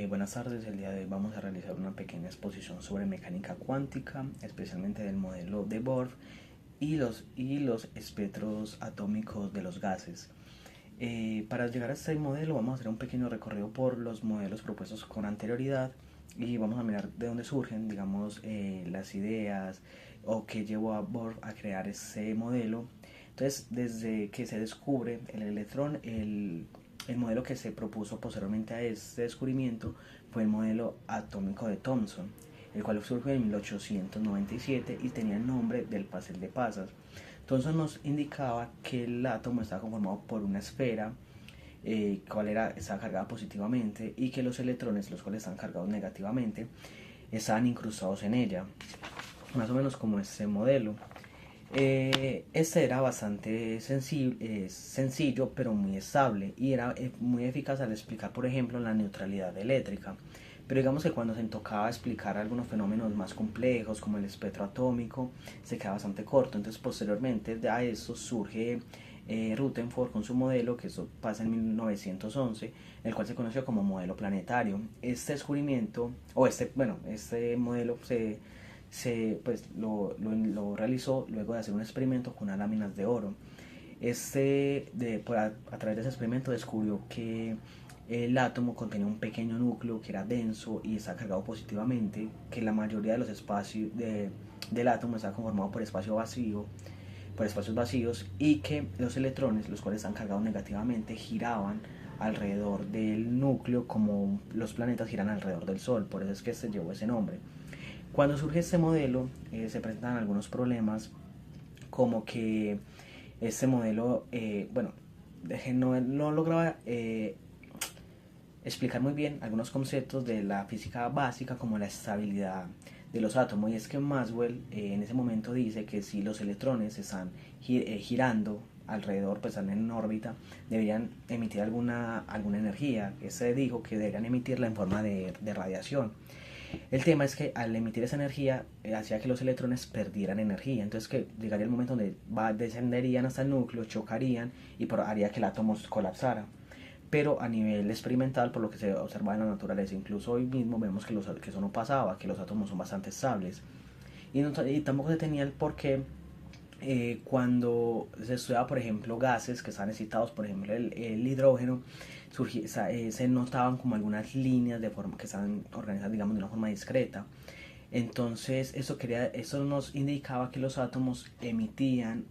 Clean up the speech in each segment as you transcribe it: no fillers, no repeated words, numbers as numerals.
Buenas tardes, el día de hoy vamos a realizar una pequeña exposición sobre mecánica cuántica, especialmente del modelo de Bohr y los espectros atómicos de los gases. Para llegar a este modelo vamos a hacer un pequeño recorrido por los modelos propuestos con anterioridad y vamos a mirar de dónde surgen, digamos, las ideas o qué llevó a Bohr a crear ese modelo. Entonces, desde que se descubre el electrón, el modelo que se propuso posteriormente a este descubrimiento fue el modelo atómico de Thomson, el cual surgió en 1897 y tenía el nombre del pastel de pasas. Thomson nos indicaba que el átomo estaba conformado por una esfera, estaba cargada positivamente, y que los electrones, los cuales están cargados negativamente, estaban incrustados en ella, más o menos como este modelo. Este era bastante sencillo, pero muy estable, y era muy eficaz al explicar, por ejemplo, la neutralidad eléctrica. Pero digamos que cuando se tocaba explicar algunos fenómenos más complejos, como el espectro atómico, se queda bastante corto. Entonces, posteriormente a eso surge Rutherford con su modelo, que eso pasa en 1911, el cual se conoció como modelo planetario. Este descubrimiento, este modelo lo realizó luego de hacer un experimento con unas láminas de oro. A través de ese experimento descubrió que el átomo contenía un pequeño núcleo que era denso y está cargado positivamente, que la mayoría de los espacios del átomo está conformado por espacios vacíos, y que los electrones, los cuales están cargados negativamente, giraban alrededor del núcleo como los planetas giran alrededor del Sol. Por eso es que se llevó ese nombre. Cuando surge este modelo, se presentan algunos problemas, como que este modelo, no lograba explicar muy bien algunos conceptos de la física básica, como la estabilidad de los átomos. Y es que Maxwell en ese momento dice que si los electrones están girando alrededor, pues están en órbita, deberían emitir alguna energía. Se dijo que deberían emitirla en forma de radiación. El tema es que al emitir esa energía, hacía que los electrones perdieran energía. Entonces que llegaría el momento donde descenderían hasta el núcleo, chocarían y haría que el átomo colapsara. Pero a nivel experimental, por lo que se observa en la naturaleza, incluso hoy mismo vemos que eso no pasaba, que los átomos son bastante estables. Y tampoco se tenía el porqué cuando se estudiaba, por ejemplo, gases que estaban excitados, por ejemplo el hidrógeno, se notaban como algunas líneas de forma que estaban organizadas, digamos, de una forma discreta. Entonces eso nos indicaba que los átomos emitían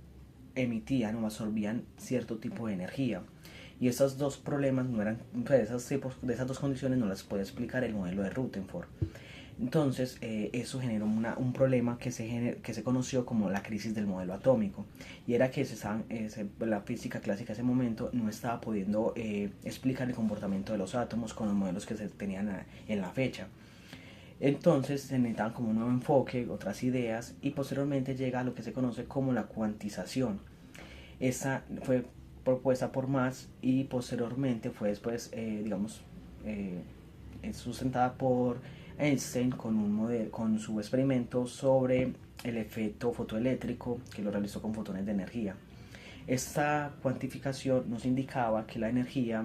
o absorbían cierto tipo de energía. Y esos dos problemas no eran, de esas dos condiciones no las puede explicar el modelo de Rutherford. Entonces, eso generó un problema que se conoció como la crisis del modelo atómico. Y era que la física clásica en ese momento no estaba pudiendo explicar el comportamiento de los átomos con los modelos que se tenían en la fecha. Entonces se necesitaban como un nuevo enfoque, otras ideas, y posteriormente llega a lo que se conoce como la cuantización. Esta fue propuesta por Max y posteriormente fue después, sustentada por Einstein con su experimento sobre el efecto fotoeléctrico, que lo realizó con fotones de energía. Esta cuantificación nos indicaba que la energía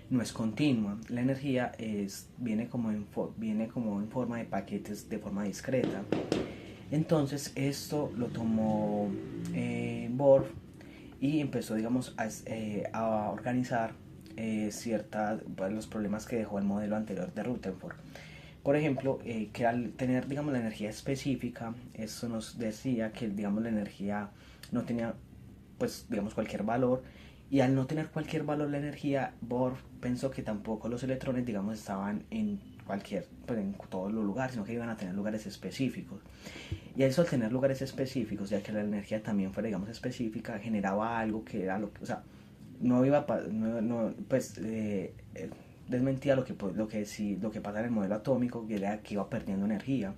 no es continua, la energía viene como en forma de paquetes de forma discreta. Entonces esto lo tomó Bohr y empezó, digamos, a organizar los problemas que dejó el modelo anterior de Rutherford. Por ejemplo, que al tener, digamos, la energía específica, eso nos decía que, digamos, la energía no tenía, pues, digamos, cualquier valor. Y al no tener cualquier valor la energía, Bohr pensó que tampoco los electrones, digamos, estaban pues en todos los lugares, sino que iban a tener lugares específicos. Y eso, al tener lugares específicos, ya que la energía también fuera, digamos, específica, generaba algo que era o sea, no iba pues desmentía lo que pasa en el modelo atómico, que era que iba perdiendo energía.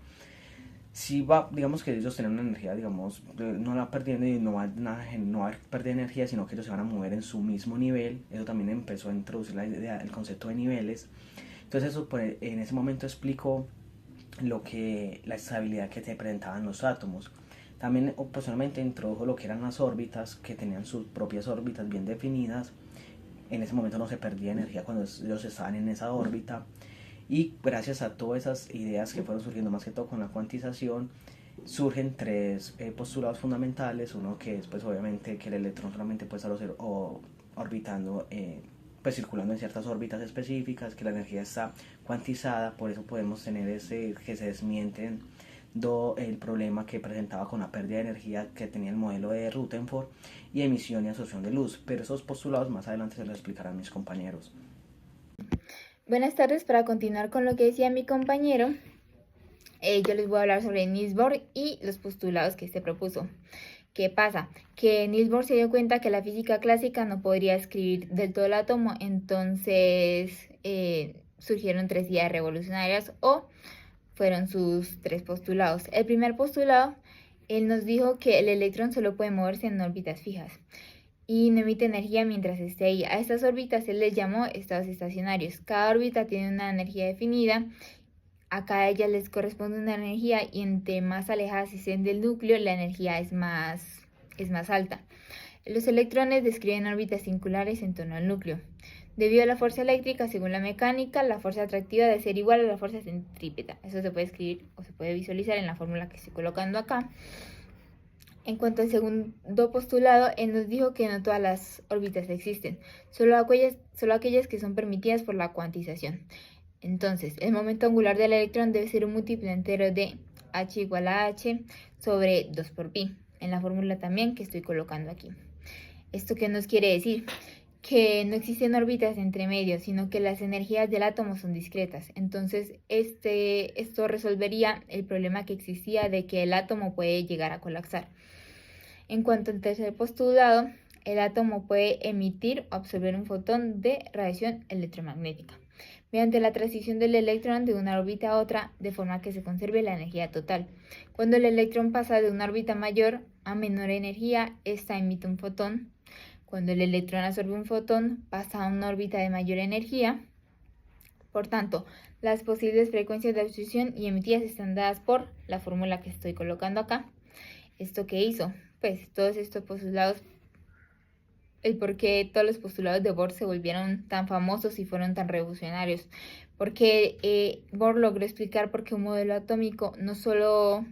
Si va, digamos que ellos tienen una energía, digamos, no la perdiendo, y no va a perder energía, sino que ellos se van a mover en su mismo nivel. Eso también empezó a introducir el concepto de niveles. Entonces eso, pues, en ese momento explicó la estabilidad que te presentaban los átomos. También posteriormente introdujo lo que eran las órbitas, que tenían sus propias órbitas bien definidas. En ese momento no se perdía energía cuando ellos estaban en esa órbita. Y gracias a todas esas ideas que fueron surgiendo más que todo con la cuantización, surgen tres postulados fundamentales. Uno que es pues obviamente que el electrón solamente puede estar orbitando, pues circulando en ciertas órbitas específicas, que la energía está cuantizada. Por eso podemos tener ese que se desmienten el problema que presentaba con la pérdida de energía que tenía el modelo de Rutherford, y emisión y absorción de luz. Pero esos postulados más adelante se los explicarán mis compañeros. Buenas tardes. Para continuar con lo que decía mi compañero, yo les voy a hablar sobre Niels Bohr y los postulados que este propuso. ¿Qué pasa? Que Niels Bohr se dio cuenta que la física clásica no podría escribir del todo el átomo, entonces surgieron tres ideas revolucionarias, o fueron sus tres postulados. El primer postulado, él nos dijo que el electrón solo puede moverse en órbitas fijas y no emite energía mientras esté ahí. A estas órbitas él les llamó estados estacionarios. Cada órbita tiene una energía definida, a cada de ellas les corresponde una energía, y entre más alejadas estén del núcleo, la energía es más alta. Los electrones describen órbitas singulares en torno al núcleo. Debido a la fuerza eléctrica, según la mecánica, la fuerza atractiva debe ser igual a la fuerza centrípeta. Eso se puede escribir o se puede visualizar en la fórmula que estoy colocando acá. En cuanto al segundo postulado, él nos dijo que no todas las órbitas existen, solo aquellas que son permitidas por la cuantización. Entonces, el momento angular del electrón debe ser un múltiplo entero de h igual a h sobre 2 por pi, en la fórmula también que estoy colocando aquí. ¿Esto qué nos quiere decir? Que no existen órbitas entre medios, sino que las energías del átomo son discretas. Entonces, esto resolvería el problema que existía de que el átomo puede llegar a colapsar. En cuanto al tercer postulado, el átomo puede emitir o absorber un fotón de radiación electromagnética mediante la transición del electrón de una órbita a otra, de forma que se conserve la energía total. Cuando el electrón pasa de una órbita mayor a menor energía, esta emite un fotón. Cuando el electrón absorbe un fotón, pasa a una órbita de mayor energía. Por tanto, las posibles frecuencias de absorción y emitidas están dadas por la fórmula que estoy colocando acá. ¿Esto qué hizo? Pues todos estos postulados, el por qué todos los postulados de Bohr se volvieron tan famosos y fueron tan revolucionarios. Porque Bohr logró explicar por qué un modelo atómico no solo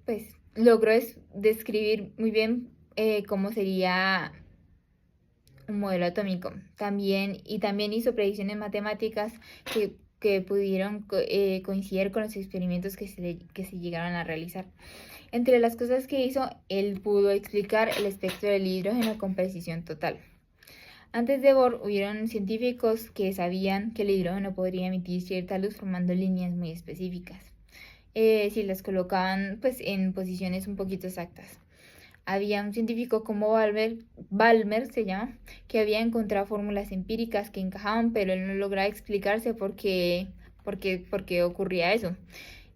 pues logró describir muy bien cómo sería un modelo atómico. También hizo predicciones matemáticas que pudieron coincidir con los experimentos que se llegaron a realizar. Entre las cosas que hizo, él pudo explicar el espectro del hidrógeno con precisión total. Antes de Bohr, hubieron científicos que sabían que el hidrógeno podría emitir cierta luz formando líneas muy específicas, si las colocaban pues en posiciones un poquito exactas. Había un científico como Balmer se llama, que había encontrado fórmulas empíricas que encajaban, pero él no lograba explicarse por qué ocurría eso.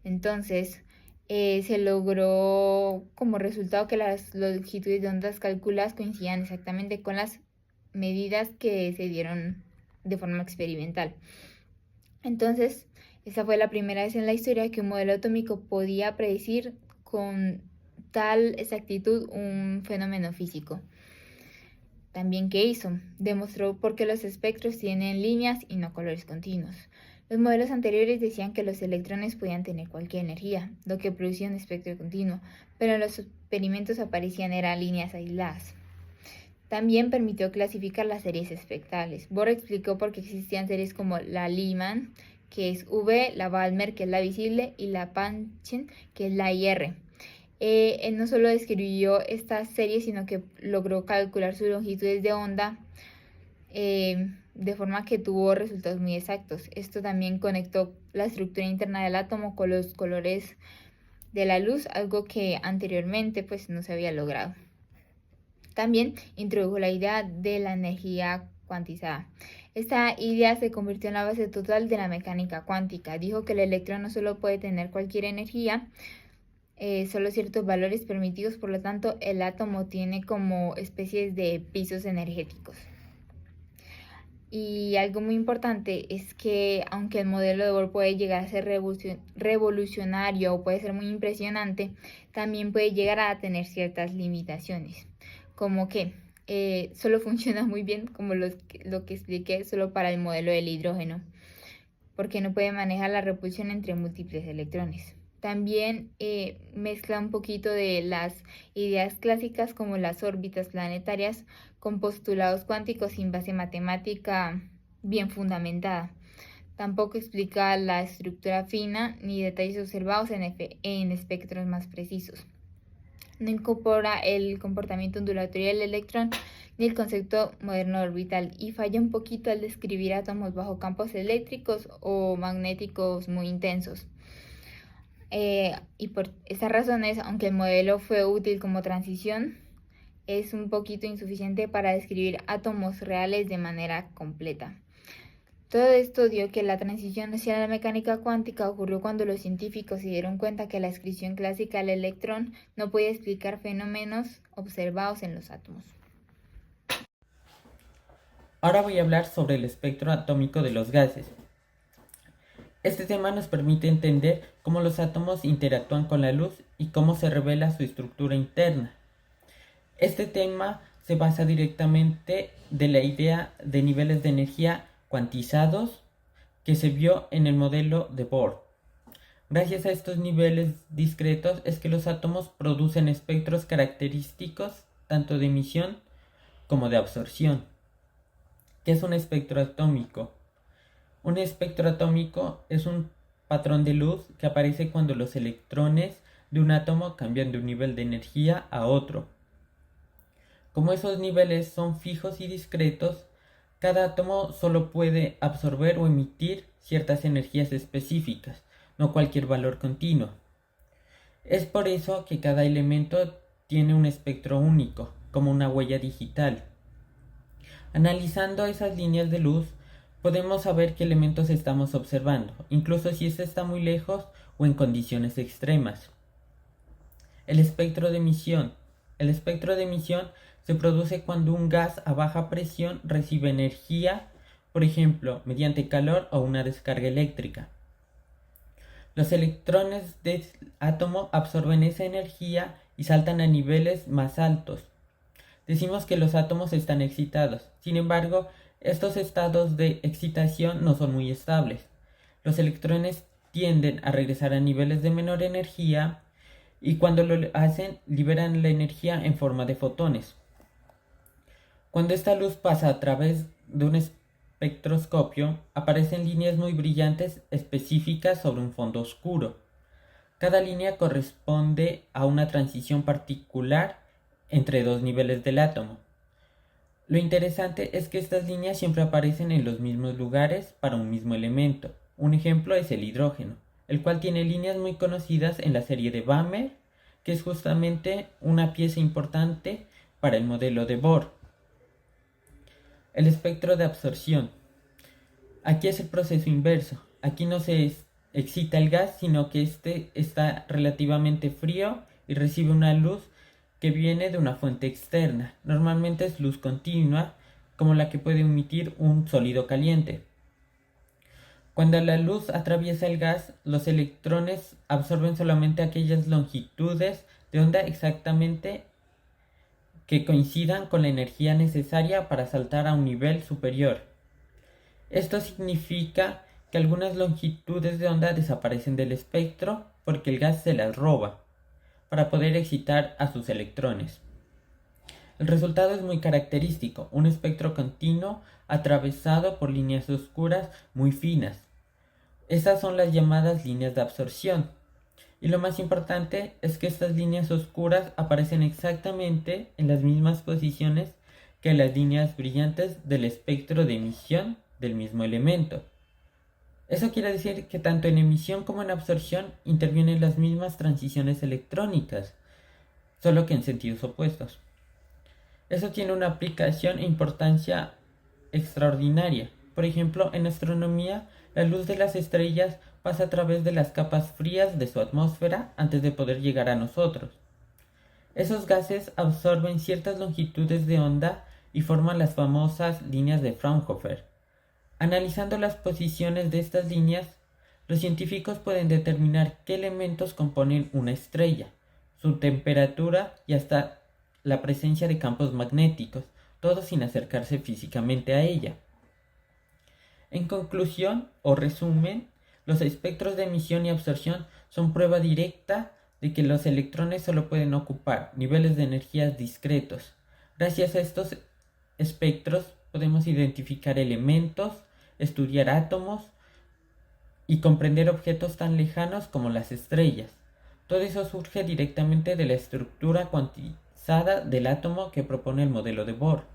Entonces, se logró como resultado que las longitudes de ondas calculadas coincidían exactamente con las medidas que se dieron de forma experimental. Entonces, esa fue la primera vez en la historia que un modelo atómico podía predecir con tal exactitud un fenómeno físico. También, ¿qué hizo? Demostró por qué los espectros tienen líneas y no colores continuos. Los modelos anteriores decían que los electrones podían tener cualquier energía, lo que producía un espectro continuo, pero en los experimentos aparecían líneas aisladas. También permitió clasificar las series espectrales. Bohr explicó por qué existían series como la Lyman, que es V, la Balmer, que es la visible, y la Paschen, que es la IR. Él no solo describió estas series, sino que logró calcular sus longitudes de onda de forma que tuvo resultados muy exactos. Esto también conectó la estructura interna del átomo con los colores de la luz, algo que anteriormente pues no se había logrado. También introdujo la idea de la energía cuantizada. Esta idea se convirtió en la base total de la mecánica cuántica. Dijo que el electrón no solo puede tener cualquier energía, solo ciertos valores permitidos, por lo tanto el átomo tiene como especies de pisos energéticos. Y algo muy importante es que aunque el modelo de Bohr puede llegar a ser revolucionario o puede ser muy impresionante, también puede llegar a tener ciertas limitaciones, como que solo funciona muy bien, como lo que expliqué, solo para el modelo del hidrógeno. porque no puede manejar la repulsión entre múltiples electrones. También mezcla un poquito de las ideas clásicas como las órbitas planetarias con postulados cuánticos sin base matemática bien fundamentada. Tampoco explica la estructura fina ni detalles observados en espectros más precisos. No incorpora el comportamiento ondulatorio del electrón ni el concepto moderno orbital y falla un poquito al describir átomos bajo campos eléctricos o magnéticos muy intensos. Y por estas razones, aunque el modelo fue útil como transición, es un poquito insuficiente para describir átomos reales de manera completa. Todo esto dio que la transición hacia la mecánica cuántica ocurrió cuando los científicos se dieron cuenta que la descripción clásica del electrón no podía explicar fenómenos observados en los átomos. Ahora voy a hablar sobre el espectro atómico de los gases. Este tema nos permite entender cómo los átomos interactúan con la luz y cómo se revela su estructura interna. Este tema se basa directamente de la idea de niveles de energía cuantizados que se vio en el modelo de Bohr. Gracias a estos niveles discretos es que los átomos producen espectros característicos tanto de emisión como de absorción. ¿Qué es un espectro atómico? Un espectro atómico es un patrón de luz que aparece cuando los electrones de un átomo cambian de un nivel de energía a otro. Como esos niveles son fijos y discretos, cada átomo solo puede absorber o emitir ciertas energías específicas, no cualquier valor continuo. Es por eso que cada elemento tiene un espectro único, como una huella digital. Analizando esas líneas de luz, podemos saber qué elementos estamos observando, incluso si este está muy lejos o en condiciones extremas. El espectro de emisión. El espectro de emisión se produce cuando un gas a baja presión recibe energía, por ejemplo, mediante calor o una descarga eléctrica. Los electrones del átomo absorben esa energía y saltan a niveles más altos. Decimos que los átomos están excitados. Sin embargo, estos estados de excitación no son muy estables. Los electrones tienden a regresar a niveles de menor energía y cuando lo hacen liberan la energía en forma de fotones. Cuando esta luz pasa a través de un espectroscopio, aparecen líneas muy brillantes específicas sobre un fondo oscuro. Cada línea corresponde a una transición particular entre dos niveles del átomo. Lo interesante es que estas líneas siempre aparecen en los mismos lugares para un mismo elemento. Un ejemplo es el hidrógeno, el cual tiene líneas muy conocidas en la serie de Balmer, que es justamente una pieza importante para el modelo de Bohr. El espectro de absorción. Aquí es el proceso inverso. Aquí no se excita el gas, sino que este está relativamente frío y recibe una luz que viene de una fuente externa. Normalmente es luz continua, como la que puede emitir un sólido caliente. Cuando la luz atraviesa el gas, los electrones absorben solamente aquellas longitudes de onda exactamente que coincidan con la energía necesaria para saltar a un nivel superior. Esto significa que algunas longitudes de onda desaparecen del espectro porque el gas se las roba para poder excitar a sus electrones. El resultado es muy característico, un espectro continuo atravesado por líneas oscuras muy finas. Estas son las llamadas líneas de absorción. Y lo más importante es que estas líneas oscuras aparecen exactamente en las mismas posiciones que las líneas brillantes del espectro de emisión del mismo elemento. Eso quiere decir que tanto en emisión como en absorción intervienen las mismas transiciones electrónicas, solo que en sentidos opuestos. Eso tiene una aplicación e importancia extraordinaria. Por ejemplo, en astronomía, la luz de las estrellas pasa a través de las capas frías de su atmósfera antes de poder llegar a nosotros. Esos gases absorben ciertas longitudes de onda y forman las famosas líneas de Fraunhofer. Analizando las posiciones de estas líneas, los científicos pueden determinar qué elementos componen una estrella, su temperatura y hasta la presencia de campos magnéticos, todo sin acercarse físicamente a ella. En conclusión o resumen, los espectros de emisión y absorción son prueba directa de que los electrones solo pueden ocupar niveles de energías discretos. Gracias a estos espectros podemos identificar elementos, estudiar átomos y comprender objetos tan lejanos como las estrellas. Todo eso surge directamente de la estructura cuantizada del átomo que propone el modelo de Bohr.